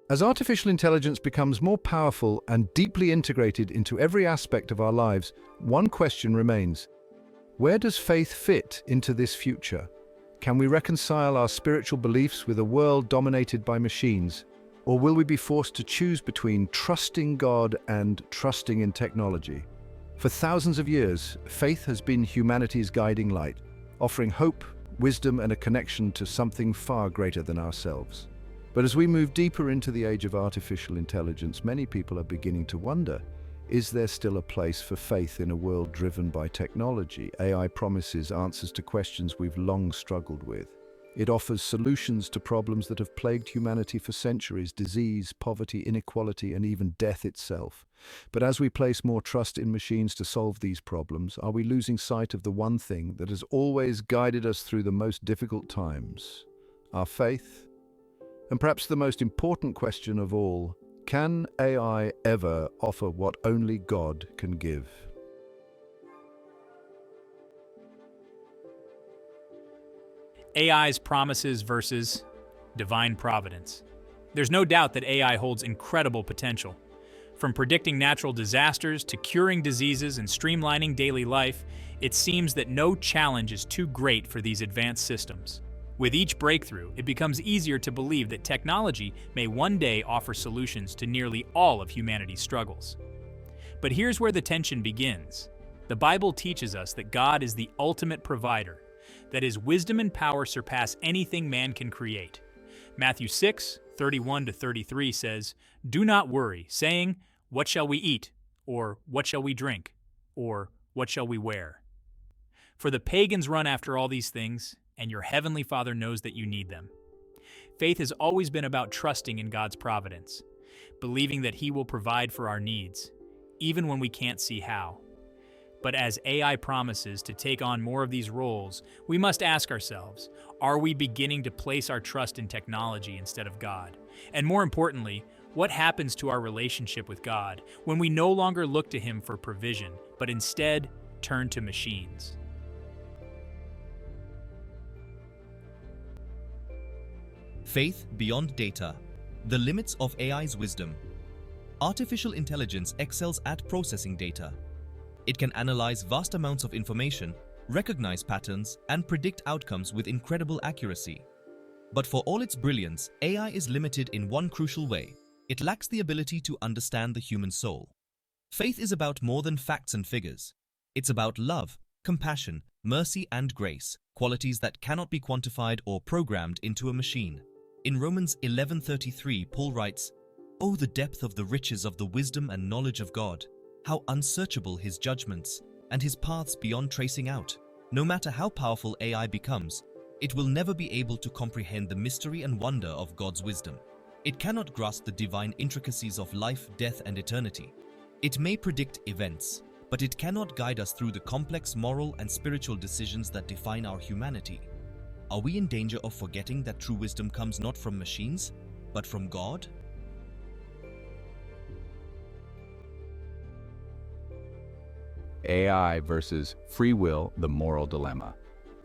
As artificial intelligence becomes more powerful and deeply integrated into every aspect of our lives, one question remains. Where does faith fit into this future? Can we reconcile our spiritual beliefs with a world dominated by machines? Or will we be forced to choose between trusting God and trusting in technology? For thousands of years, faith has been humanity's guiding light, offering hope, wisdom, and a connection to something far greater than ourselves. But as we move deeper into the age of artificial intelligence, many people are beginning to wonder, is there still a place for faith in a world driven by technology? AI promises answers to questions we've long struggled with. It offers solutions to problems that have plagued humanity for centuries: disease, poverty, inequality, and even death itself. But as we place more trust in machines to solve these problems, are we losing sight of the one thing that has always guided us through the most difficult times? Our faith? And perhaps the most important question of all, can AI ever offer what only God can give? AI's promises versus divine providence. There's no doubt that AI holds incredible potential. From predicting natural disasters to curing diseases and streamlining daily life, it seems that no challenge is too great for these advanced systems. With each breakthrough, it becomes easier to believe that technology may one day offer solutions to nearly all of humanity's struggles. But here's where the tension begins. The Bible teaches us that God is the ultimate provider, that His wisdom and power surpass anything man can create. Matthew 6:31-33 says, "Do not worry, saying, 'What shall we eat?' Or 'What shall we drink?' Or 'What shall we wear?' For the pagans run after all these things, and your heavenly Father knows that you need them." Faith has always been about trusting in God's providence, believing that He will provide for our needs, even when we can't see how. But as AI promises to take on more of these roles, we must ask ourselves, are we beginning to place our trust in technology instead of God? And more importantly, what happens to our relationship with God when we no longer look to Him for provision, but instead turn to machines? Faith beyond data. The limits of AI's wisdom. Artificial intelligence excels at processing data. It can analyze vast amounts of information, recognize patterns, and predict outcomes with incredible accuracy. But for all its brilliance, AI is limited in one crucial way. It lacks the ability to understand the human soul. Faith is about more than facts and figures. It's about love, compassion, mercy, and grace, qualities that cannot be quantified or programmed into a machine. In Romans 11:33, Paul writes, "Oh, the depth of the riches of the wisdom and knowledge of God! How unsearchable His judgments, and His paths beyond tracing out. No matter how powerful AI becomes, it will never be able to comprehend the mystery and wonder of God's wisdom. It cannot grasp the divine intricacies of life, death, and eternity. It may predict events, but it cannot guide us through the complex moral and spiritual decisions that define our humanity." Are we in danger of forgetting that true wisdom comes not from machines, but from God? AI versus free will, the moral dilemma.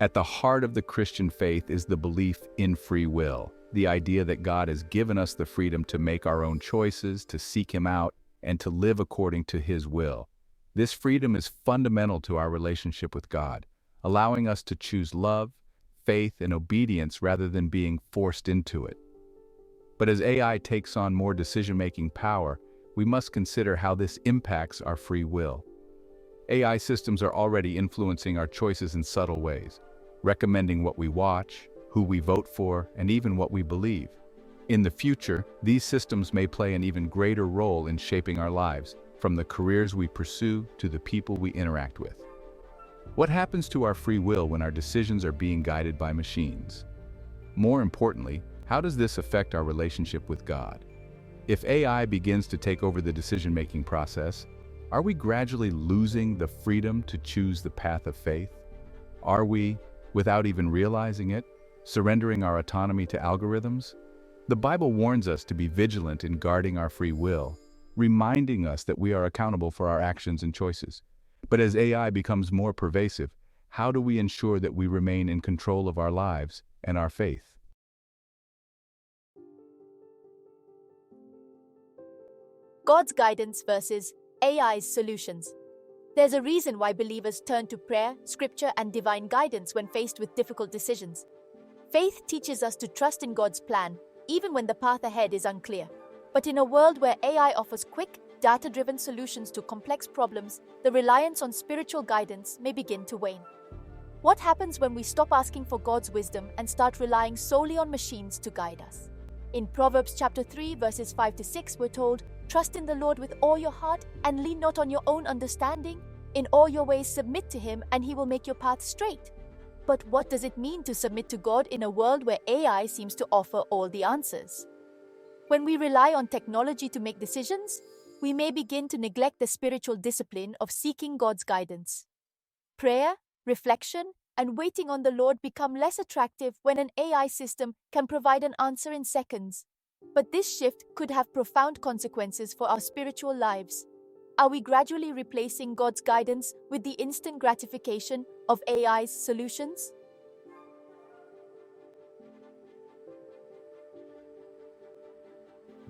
At the heart of the Christian faith is the belief in free will, the idea that God has given us the freedom to make our own choices, to seek Him out, and to live according to His will. This freedom is fundamental to our relationship with God, allowing us to choose love, faith, and obedience rather than being forced into it. But as AI takes on more decision-making power, we must consider how this impacts our free will. AI systems are already influencing our choices in subtle ways, recommending what we watch, who we vote for, and even what we believe. In the future, these systems may play an even greater role in shaping our lives, from the careers we pursue to the people we interact with. What happens to our free will when our decisions are being guided by machines? More importantly, how does this affect our relationship with God? If AI begins to take over the decision-making process, are we gradually losing the freedom to choose the path of faith? Are we, without even realizing it, surrendering our autonomy to algorithms? The Bible warns us to be vigilant in guarding our free will, reminding us that we are accountable for our actions and choices. But as AI becomes more pervasive, how do we ensure that we remain in control of our lives and our faith? God's guidance versus AI's solutions. There's a reason why believers turn to prayer, scripture, and divine guidance when faced with difficult decisions. Faith teaches us to trust in God's plan, even when the path ahead is unclear. But in a world where AI offers quick, data-driven solutions to complex problems, the reliance on spiritual guidance may begin to wane. What happens when we stop asking for God's wisdom and start relying solely on machines to guide us? In Proverbs chapter 3, verses 5 to 6, we're told, "Trust in the Lord with all your heart and lean not on your own understanding. In all your ways submit to Him and He will make your path straight." But what does it mean to submit to God in a world where AI seems to offer all the answers? When we rely on technology to make decisions, we may begin to neglect the spiritual discipline of seeking God's guidance. Prayer, reflection, and waiting on the Lord become less attractive when an AI system can provide an answer in seconds. But this shift could have profound consequences for our spiritual lives. Are we gradually replacing God's guidance with the instant gratification of AI's solutions?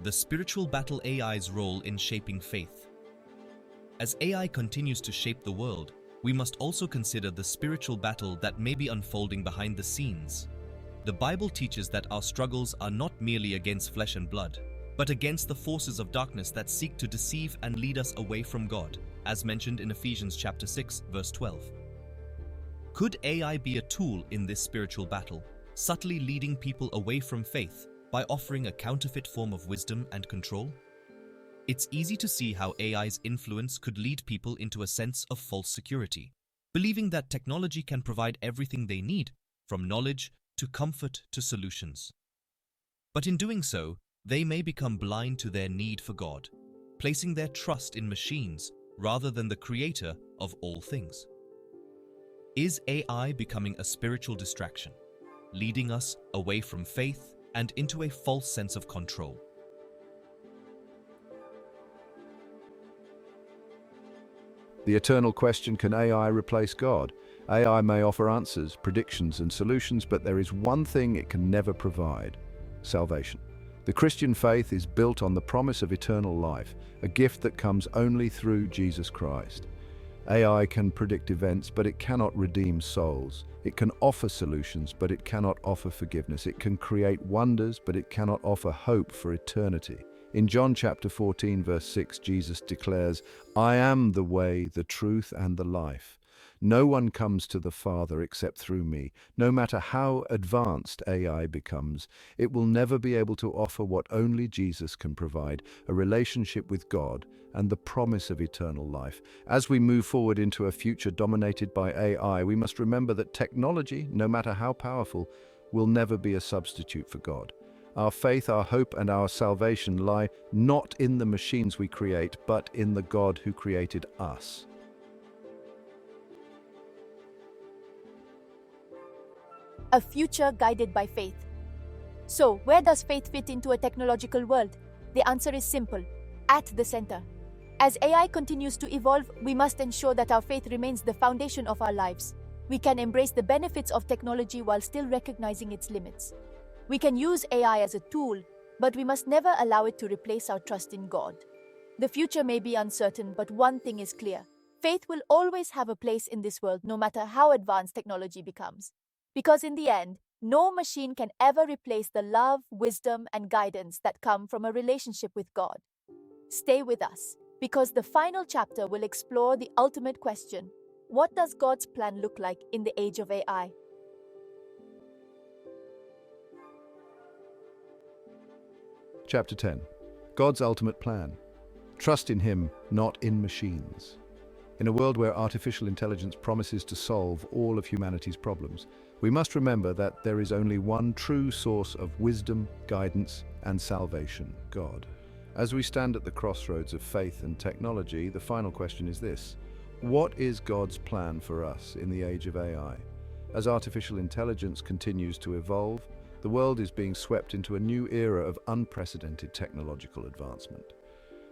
The spiritual battle AI's role in shaping faith. As AI continues to shape the world, we must also consider the spiritual battle that may be unfolding behind the scenes. The Bible teaches that our struggles are not merely against flesh and blood, but against the forces of darkness that seek to deceive and lead us away from God, as mentioned in Ephesians chapter 6, verse 12. Could AI be a tool in this spiritual battle, subtly leading people away from faith by offering a counterfeit form of wisdom and control? It's easy to see how AI's influence could lead people into a sense of false security, believing that technology can provide everything they need, from knowledge to comfort to solutions. But in doing so, they may become blind to their need for God, placing their trust in machines rather than the creator of all things. Is AI becoming a spiritual distraction, leading us away from faith and into a false sense of control? The eternal question, can AI replace God? AI may offer answers, predictions, and solutions, but there is one thing it can never provide: salvation. The Christian faith is built on the promise of eternal life, a gift that comes only through Jesus Christ. AI can predict events, but it cannot redeem souls. It can offer solutions, but it cannot offer forgiveness. It can create wonders, but it cannot offer hope for eternity. In John chapter 14, verse 6, Jesus declares, "I am the way, the truth, and the life. No one comes to the Father except through me." No matter how advanced AI becomes, it will never be able to offer what only Jesus can provide: a relationship with God and the promise of eternal life. As we move forward into a future dominated by AI, we must remember that technology, no matter how powerful, will never be a substitute for God. Our faith, our hope, and our salvation lie not in the machines we create, but in the God who created us. A future guided by faith. So, where does faith fit into a technological world? The answer is simple: at the center. As AI continues to evolve, we must ensure that our faith remains the foundation of our lives. We can embrace the benefits of technology while still recognizing its limits. We can use AI as a tool, but we must never allow it to replace our trust in God. The future may be uncertain, but one thing is clear: faith will always have a place in this world, no matter how advanced technology becomes. Because in the end, no machine can ever replace the love, wisdom, and guidance that come from a relationship with God. Stay with us, because the final chapter will explore the ultimate question: what does God's plan look like in the age of AI? Chapter 10. God's ultimate plan. Trust in Him, not in machines. In a world where artificial intelligence promises to solve all of humanity's problems, we must remember that there is only one true source of wisdom, guidance, and salvation: God. As we stand at the crossroads of faith and technology, the final question is this: what is God's plan for us in the age of AI? As artificial intelligence continues to evolve, the world is being swept into a new era of unprecedented technological advancement.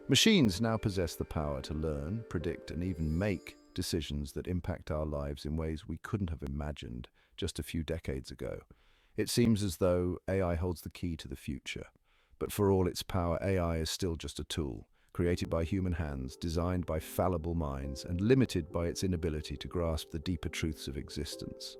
Machines now possess the power to learn, predict, and even make decisions that impact our lives in ways we couldn't have imagined just a few decades ago. It seems as though AI holds the key to the future. But for all its power, AI is still just a tool, created by human hands, designed by fallible minds, and limited by its inability to grasp the deeper truths of existence.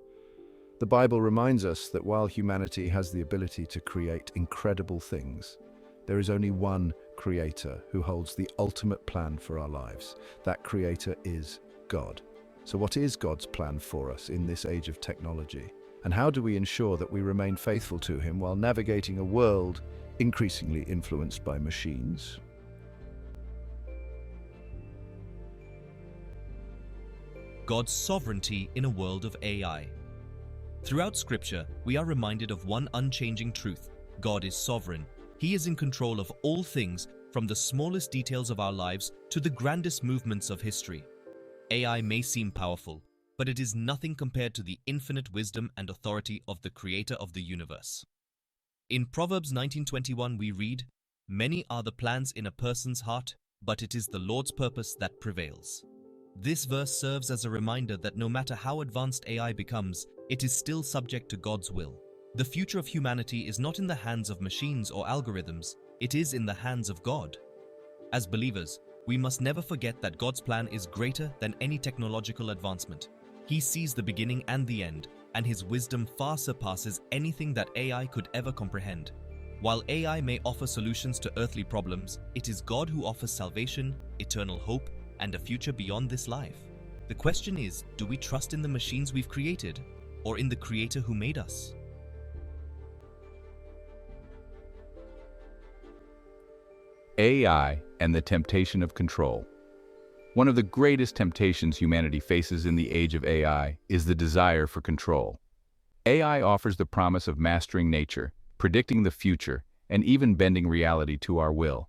The Bible reminds us that while humanity has the ability to create incredible things, there is only one Creator who holds the ultimate plan for our lives. That Creator is God. So what is God's plan for us in this age of technology? And how do we ensure that we remain faithful to Him while navigating a world increasingly influenced by machines? God's sovereignty in a world of AI. Throughout Scripture, we are reminded of one unchanging truth: God is sovereign. He is in control of all things, from the smallest details of our lives to the grandest movements of history. AI may seem powerful, but it is nothing compared to the infinite wisdom and authority of the Creator of the universe. In Proverbs 19:21 we read, "Many are the plans in a person's heart, but it is the Lord's purpose that prevails." This verse serves as a reminder that no matter how advanced AI becomes, it is still subject to God's will. The future of humanity is not in the hands of machines or algorithms, it is in the hands of God. As believers, we must never forget that God's plan is greater than any technological advancement. He sees the beginning and the end, and His wisdom far surpasses anything that AI could ever comprehend. While AI may offer solutions to earthly problems, it is God who offers salvation, eternal hope, and a future beyond this life. The question is, do we trust in the machines we've created, or in the Creator who made us? AI and the temptation of control. One of the greatest temptations humanity faces in the age of AI is the desire for control. AI offers the promise of mastering nature, predicting the future, and even bending reality to our will.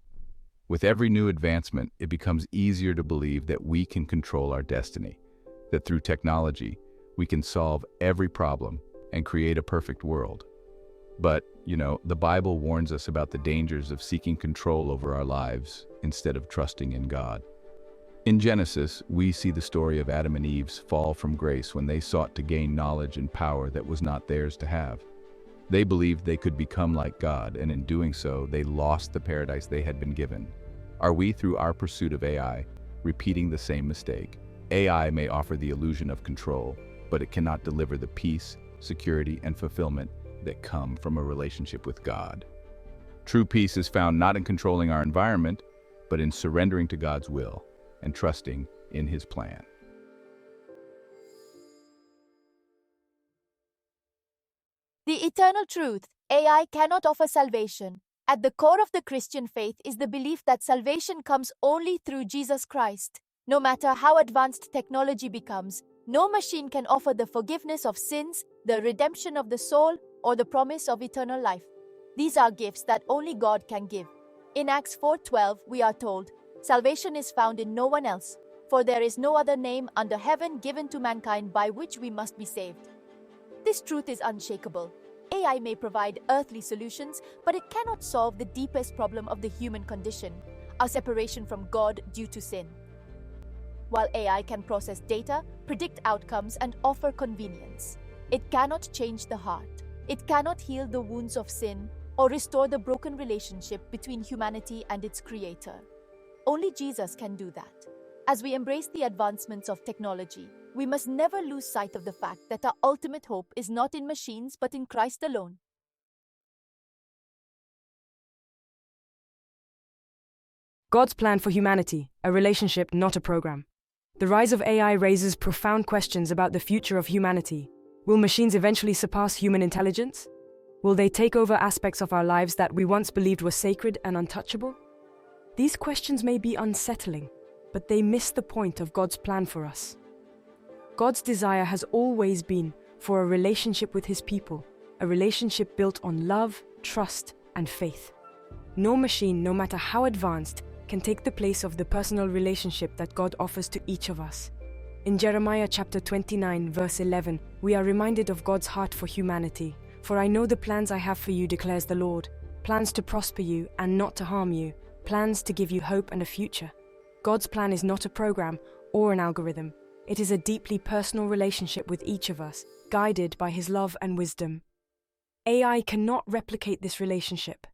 With every new advancement, it becomes easier to believe that we can control our destiny, that through technology, we can solve every problem and create a perfect world. But, the Bible warns us about the dangers of seeking control over our lives instead of trusting in God. In Genesis, we see the story of Adam and Eve's fall from grace when they sought to gain knowledge and power that was not theirs to have. They believed they could become like God, and in doing so, they lost the paradise they had been given. Are we, through our pursuit of AI, repeating the same mistake? AI may offer the illusion of control, but it cannot deliver the peace, security, and fulfillment that come from a relationship with God. True peace is found not in controlling our environment, but in surrendering to God's will and trusting in His plan. The eternal truth: AI cannot offer salvation. At the core of the Christian faith is the belief that salvation comes only through Jesus Christ. No matter how advanced technology becomes, no machine can offer the forgiveness of sins, the redemption of the soul, or the promise of eternal life. These are gifts that only God can give. In Acts 4:12, we are told, "Salvation is found in no one else, for there is no other name under heaven given to mankind by which we must be saved." This truth is unshakable. AI may provide earthly solutions, but it cannot solve the deepest problem of the human condition, our separation from God due to sin. While AI can process data, predict outcomes, and offer convenience, it cannot change the heart. It cannot heal the wounds of sin or restore the broken relationship between humanity and its Creator. Only Jesus can do that. As we embrace the advancements of technology, we must never lose sight of the fact that our ultimate hope is not in machines but in Christ alone. God's plan for humanity, a relationship, not a program. The rise of AI raises profound questions about the future of humanity. Will machines eventually surpass human intelligence? Will they take over aspects of our lives that we once believed were sacred and untouchable? These questions may be unsettling, but they miss the point of God's plan for us. God's desire has always been for a relationship with His people, a relationship built on love, trust, and faith. No machine, no matter how advanced, can take the place of the personal relationship that God offers to each of us. In Jeremiah chapter 29, verse 11, we are reminded of God's heart for humanity. "For I know the plans I have for you, declares the Lord, plans to prosper you and not to harm you, plans to give you hope and a future." God's plan is not a program or an algorithm. It is a deeply personal relationship with each of us, guided by His love and wisdom. AI cannot replicate this relationship.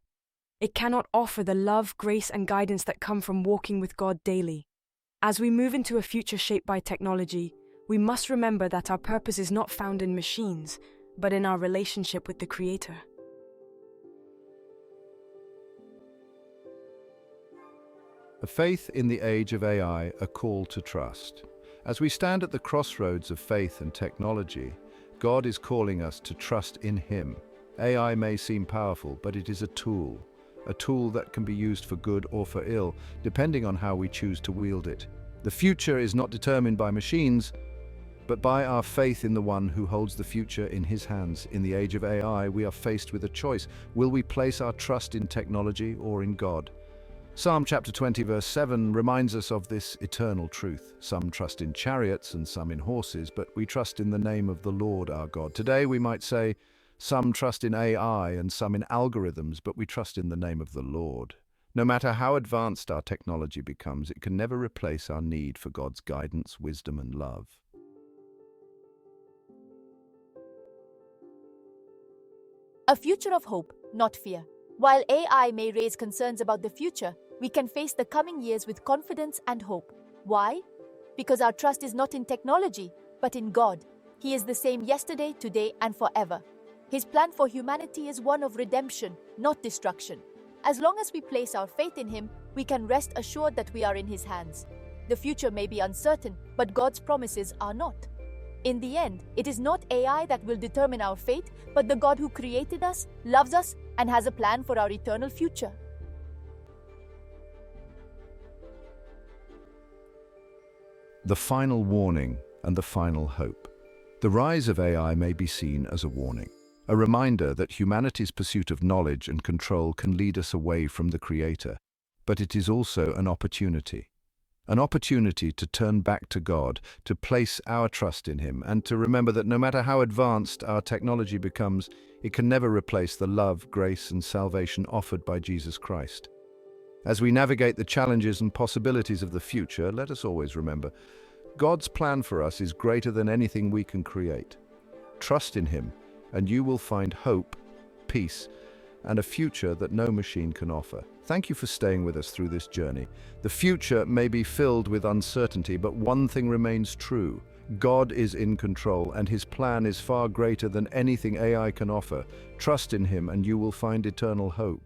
It cannot offer the love, grace, and guidance that come from walking with God daily. As we move into a future shaped by technology, we must remember that our purpose is not found in machines, but in our relationship with the Creator. A faith in the age of AI, a call to trust. As we stand at the crossroads of faith and technology, God is calling us to trust in Him. AI may seem powerful, but it is a tool that can be used for good or for ill, depending on how we choose to wield it. The future is not determined by machines, but by our faith in the one who holds the future in His hands. In the age of AI, we are faced with a choice. Will we place our trust in technology or in God? Psalm chapter 20 verse 7 reminds us of this eternal truth. Some trust in chariots and some in horses, but we trust in the name of the Lord our God. Today we might say, some trust in AI and some in algorithms, but we trust in the name of the Lord. No matter how advanced our technology becomes, it can never replace our need for God's guidance, wisdom, and love. A future of hope, not fear. While AI may raise concerns about the future, we can face the coming years with confidence and hope. Why? Because our trust is not in technology, but in God. He is the same yesterday, today, and forever. His plan for humanity is one of redemption, not destruction. As long as we place our faith in Him, we can rest assured that we are in His hands. The future may be uncertain, but God's promises are not. In the end, it is not AI that will determine our fate, but the God who created us, loves us, and has a plan for our eternal future. The final warning and the final hope. The rise of AI may be seen as a warning, a reminder that humanity's pursuit of knowledge and control can lead us away from the Creator. But it is also an opportunity to turn back to God, to place our trust in Him, and to remember that no matter how advanced our technology becomes, it can never replace the love, grace, and salvation offered by Jesus Christ. As we navigate the challenges and possibilities of the future, let us always remember, God's plan for us is greater than anything we can create. Trust in Him, and you will find hope, peace, and a future that no machine can offer. Thank you for staying with us through this journey. The future may be filled with uncertainty, but one thing remains true. God is in control, and His plan is far greater than anything AI can offer. Trust in Him, and you will find eternal hope.